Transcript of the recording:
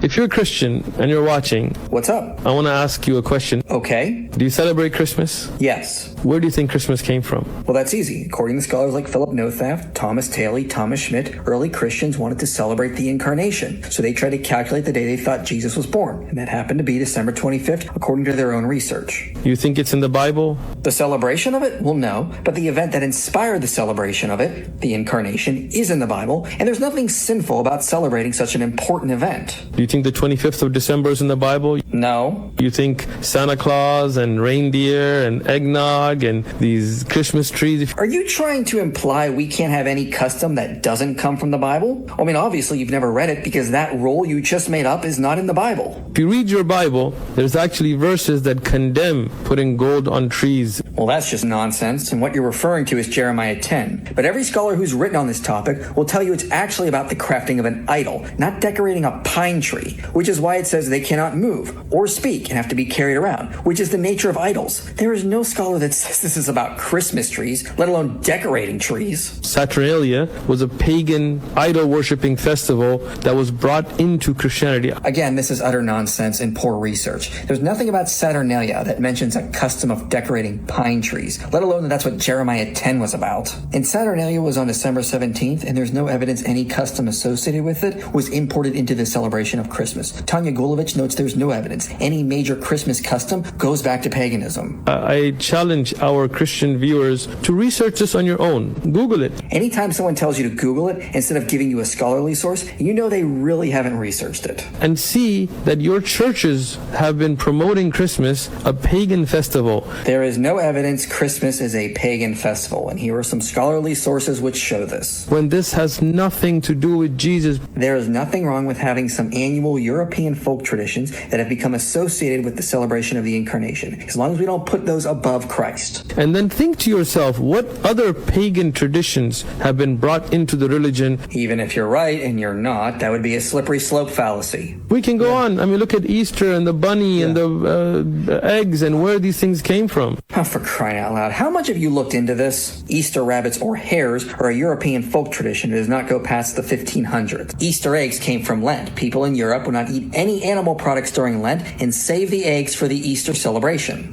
If you're a Christian and you're watching, What's up? I want to ask you a question. Okay. Do you celebrate Christmas? Yes. Where do you think Christmas came from? Well, that's easy. According to scholars like Philip Nothaft, Thomas Taylor, Thomas Schmidt, early Christians wanted to celebrate the Incarnation. So they tried to calculate the day they thought Jesus was born. And that happened to be December 25th, according to their own research. You think it's in the Bible? The celebration of it? Well, no. But the event that inspired the celebration of it, the Incarnation, is in the Bible. And there's nothing sinful about celebrating such an important event. Do you think the 25th of December is in the Bible? No. You think Santa Claus and reindeer and eggnog and these Christmas trees? Are you trying to imply we can't have any custom that doesn't come from the Bible? I mean, obviously you've never read it because that rule you just made up is not in the Bible. If you read your Bible, there's actually verses that condemn putting gold on trees. Well, that's just nonsense, and what you're referring to is Jeremiah 10. But every scholar who's written on this topic will tell you it's actually about the crafting of an idol, not decorating a pine tree, which is why it says they cannot move or speak and have to be carried around, which is the nature of idols. There is no scholar that says this is about Christmas trees, let alone decorating trees. Saturnalia was a pagan idol-worshipping festival that was brought into Christianity. Again, this is utter nonsense and poor research. There's nothing about Saturnalia that mentions a custom of decorating pine trees, let alone that that's what Jeremiah 10 was about. And Saturnalia was on December 17th, and there's no evidence any custom associated with it was imported into the celebration of Christmas. Tanya Gulovich notes there's no evidence. Any major Christmas custom goes back to paganism. I challenge our Christian viewers to research this on your own. Google it. Anytime someone tells you to Google it instead of giving you a scholarly source, you know they really haven't researched it. And see that your churches have been promoting Christmas, a pagan festival. There is no evidence Christmas is a pagan festival, and here are some scholarly sources which show this. When this has nothing to do with Jesus. There is nothing wrong with having some annual European folk traditions that have become associated with the celebration of the Incarnation, as long as we don't put those above Christ. And then think to yourself, what other pagan traditions have been brought into the religion? Even if you're right and you're not, that would be a slippery slope fallacy. We can go on. I mean, look at Easter and the bunny and the eggs and where these things came from. Oh, for crying out loud. How much have you looked into this? Easter rabbits or hares are a European folk tradition that does not go past the 1500s. Easter eggs came from Lent. People in Europe would not eat any animal products during Lent and save the eggs for the Easter celebration.